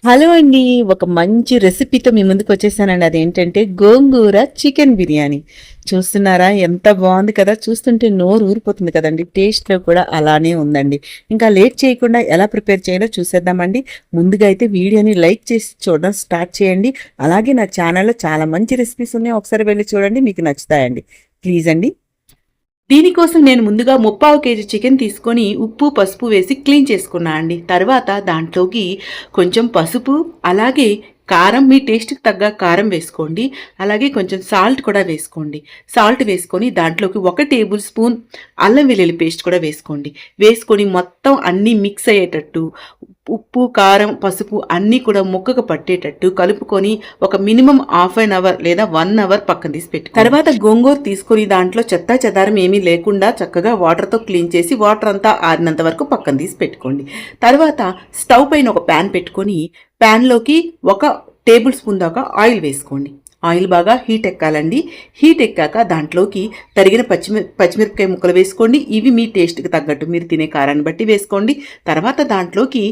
Hello అండి. ఒక మంచి రెసిపీతో మీ ముందుకు వచ్చేసానండి. అదేంటంటే గోంగూర చికెన్ బిర్యానీ. చూస్తున్నారా ఎంత బాగుంది కదా! చూస్తుంటే నోరు ఊరిపోతుంది కదండి. టేస్ట్‌లో కూడా అలానే ఉందండి. ఇంకా లేట్ చేయకుండా ఎలా ప్రిపేర్ చేయాలో చూసేద్దామండి. ముందుగా అయితే వీడియోని లైక్ చేసి చూడడం స్టార్ట్ చేయండి. అలాగే నా ఛానల్‌లో చాలా మంచి రెసిపీస్ ఉన్నాయి. ఒకసారి వెళ్లి చూడండి, మీకు నచ్చుతాయండి. ప్లీజ్ అండి. దీనికోసం నేను ముందుగా 3/4 కేజీ చికెన్ తీసుకొని ఉప్పు పసుపు వేసి క్లీన్ చేసుకున్నా అండి. తర్వాత దాంట్లోకి కొంచెం పసుపు, అలాగే కారం, మీ టేస్ట్కి తగ్గ కారం వేసుకోండి. అలాగే కొంచెం సాల్ట్ కూడా వేసుకోండి. సాల్ట్ వేసుకొని దాంట్లోకి 1 టేబుల్ స్పూన్ అల్లం వెల్లుల్లి పేస్ట్ కూడా వేసుకోండి. వేసుకొని మొత్తం అన్నీ మిక్స్ అయ్యేటట్టు ఉప్పు కారం పసుపు అన్నీ కూడా ముక్కకు పట్టేటట్టు కలుపుకొని ఒక మినిమం హాఫ్ అన్ అవర్ లేదా 1 అవర్ పక్కన తీసి పెట్టుకోండి. తర్వాత గోంగూర తీసుకొని దాంట్లో చెత్త చెదారం ఏమీ లేకుండా చక్కగా వాటర్తో క్లీన్ చేసి వాటర్ అంతా ఆరినంత వరకు పక్కన తీసి పెట్టుకోండి. తర్వాత స్టవ్ పైన ఒక ప్యాన్ పెట్టుకొని ప్యాన్లోకి 1 టేబుల్ స్పూన్ దాకా ఆయిల్ వేసుకోండి. ఆయిల్ బాగా హీట్ ఎక్కాలండి. హీట్ ఎక్కాక దాంట్లోకి తరిగిన పచ్చిమిరపకాయ ముక్కలు వేసుకోండి. ఇవి మీ టేస్ట్కి తగ్గట్టు మీరు తినే కారాన్ని బట్టి వేసుకోండి. తర్వాత దాంట్లోకి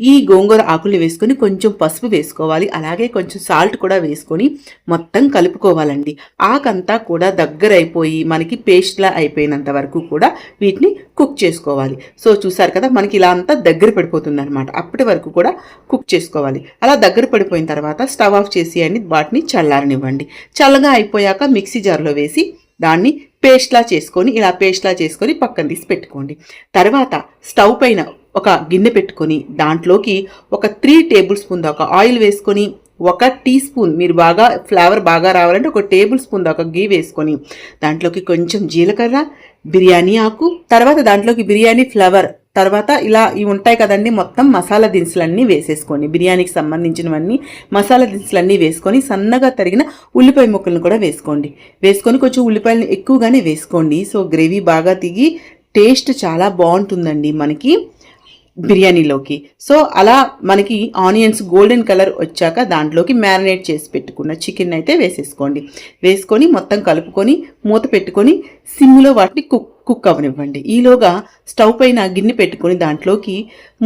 ఈ గోంగూర ఆకుల్ని వేసుకొని కొంచెం పసుపు వేసుకోవాలి. అలాగే కొంచెం సాల్ట్ కూడా వేసుకొని మొత్తం కలుపుకోవాలండి. ఆకంతా కూడా దగ్గర అయిపోయి మనకి పేస్ట్లా అయిపోయినంత వరకు కూడా వీటిని కుక్ చేసుకోవాలి. సో చూసారు కదా, మనకి ఇలా అంతా దగ్గర పడిపోతుంది అనమాట. అప్పటి వరకు కూడా కుక్ చేసుకోవాలి. అలా దగ్గర పడిపోయిన తర్వాత స్టవ్ ఆఫ్ చేసి వాటిని చల్లారనివ్వండి. చల్లగా అయిపోయాక మిక్సీ జార్లో వేసి దాన్ని పేస్ట్లా చేసుకొని పక్కన తీసి పెట్టుకోండి. తర్వాత స్టవ్ పైన ఒక గిన్నె పెట్టుకొని దాంట్లోకి ఒక 3 టేబుల్ స్పూన్ దాకా ఆయిల్ వేసుకొని 1 టీ స్పూన్, మీరు బాగా ఫ్లేవర్ బాగా రావాలంటే 1 టేబుల్ స్పూన్ దాకా గీ వేసుకొని దాంట్లోకి కొంచెం జీలకర్ర, బిర్యానీ ఆకు, తర్వాత దాంట్లోకి బిర్యానీ ఫ్లేవర్, తర్వాత ఇలా ఇవి ఉంటాయి కదండి, మొత్తం మసాలా దినుసులన్నీ వేసేసుకోండి. బిర్యానీకి సంబంధించినవన్నీ మసాలా దినుసులన్నీ వేసుకొని సన్నగా తరిగిన ఉల్లిపాయ ముక్కలను కూడా వేసుకొని కొంచెం ఉల్లిపాయలను ఎక్కువగానే వేసుకోండి. సో గ్రేవీ బాగా దిగి టేస్ట్ చాలా బాగుంటుందండి మనకి బిర్యానీలోకి. సో అలా మనకి ఆనియన్స్ గోల్డెన్ కలర్ వచ్చాక దాంట్లోకి మ్యారినేట్ చేసి పెట్టుకున్న చికెన్ అయితే వేసుకొని మొత్తం కలుపుకొని మూత పెట్టుకొని సిమ్లో వాటిని కుక్ అవనివ్వండి. ఈలోగా స్టవ్ పైన గిన్నె పెట్టుకొని దాంట్లోకి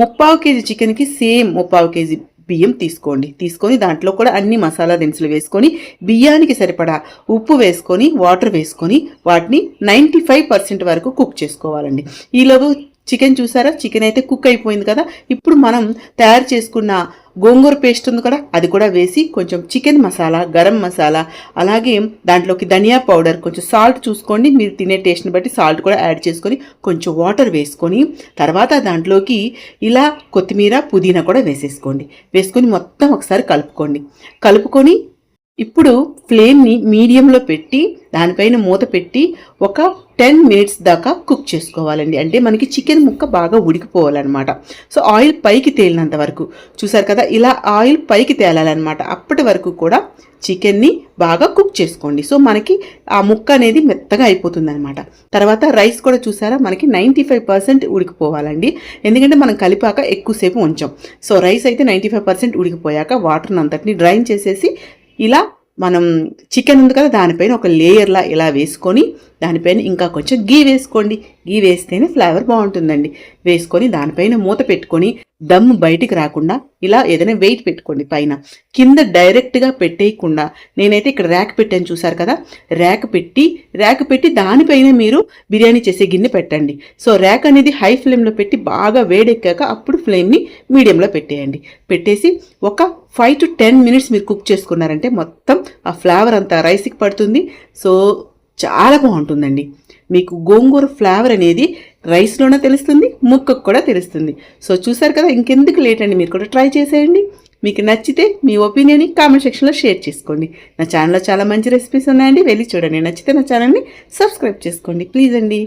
3/4 కేజీ చికెన్కి సేమ్ 3/4 కేజీ బియ్యం తీసుకొని దాంట్లో కూడా అన్ని మసాలా దినుసులు వేసుకొని బియ్యానికి సరిపడా ఉప్పు వేసుకొని వాటర్ వేసుకొని వాటిని 95% వరకు కుక్ చేసుకోవాలండి. ఈలోగా చికెన్ చూసారా, చికెన్ అయితే కుక్ అయిపోయింది కదా. ఇప్పుడు మనం తయారు చేసుకున్న గోంగూర పేస్ట్ ఉంది కదా, అది కూడా వేసి కొంచెం చికెన్ మసాలా, గరం మసాలా, అలాగే దాంట్లోకి ధనియా పౌడర్, కొంచెం సాల్ట్ చూసుకోండి, మీరు తినే టేస్ట్ని బట్టి సాల్ట్ కూడా యాడ్ చేసుకొని కొంచెం వాటర్ వేసుకొని తర్వాత దాంట్లోకి ఇలా కొత్తిమీర పుదీనా కూడా వేసుకొని మొత్తం ఒకసారి కలుపుకొని ఇప్పుడు ఫ్లేమ్ని మీడియంలో పెట్టి దానిపైన మూత పెట్టి ఒక 10 మినిట్స్ దాకా కుక్ చేసుకోవాలండి. అంటే మనకి చికెన్ ముక్క బాగా ఉడికిపోవాలన్నమాట. సో ఆయిల్ పైకి తేలినంత వరకు చూసారు కదా, ఇలా ఆయిల్ పైకి తేలాలన్నమాట. అప్పటి వరకు కూడా చికెన్ని బాగా కుక్ చేసుకోండి. సో మనకి ఆ ముక్క అనేది మెత్తగా అయిపోతుంది అనమాట. తర్వాత రైస్ కూడా చూసారా, మనకి 95% ఉడికిపోవాలండి. ఎందుకంటే మనం కలిపాక ఎక్కువసేపు ఉంచాం. సో రైస్ అయితే 95% ఉడికిపోయాక వాటర్ని అంతటిని డ్రైన్ చేసేసి ఇలా మనం చికెన్ ఉంది కదా దానిపైన ఒక లేయర్లా ఇలా వేసుకొని దానిపైన ఇంకా కొంచెం గీ వేసుకోండి. గీ వేస్తేనే ఫ్లేవర్ బాగుంటుందండి. వేసుకొని దానిపైన మూత పెట్టుకొని దమ్ బయటికి రాకుండా ఇలా ఏదైనా వెయిట్ పెట్టుకోండి. పైన కింద డైరెక్ట్గా పెట్టేయకుండా నేనైతే ఇక్కడ ర్యాక్ పెట్టాను చూసారు కదా, ర్యాక్ పెట్టి దానిపైన మీరు బిర్యానీ చేసే గిన్నె పెట్టండి. సో ర్యాక్ అనేది హై ఫ్లేమ్లో పెట్టి బాగా వేడెక్కాక అప్పుడు ఫ్లేమ్ని మీడియంలో పెట్టేసి ఒక 5 to 10 మినిట్స్ మీరు కుక్ చేసుకున్నారంటే మొత్తం ఆ ఫ్లేవర్ అంతా రైస్కి పడుతుంది. సో చాలా బాగుంటుందండి. మీకు గోంగూర ఫ్లేవర్ అనేది రైస్లోనే తెలుస్తుంది, ముక్కకు కూడా తెలుస్తుంది. సో చూసారు కదా, ఇంకెందుకు లేట్ అండి, మీరు కూడా ట్రై చేసేయండి. మీకు నచ్చితే మీ ఒపీనియన్ని కామెంట్ సెక్షన్లో షేర్ చేసుకోండి. నా ఛానల్లో చాలా మంచి రెసిపీస్ ఉన్నాయండి, వెళ్ళి చూడండి. నచ్చితే నా ఛానల్ని సబ్స్క్రైబ్ చేసుకోండి ప్లీజ్ అండి.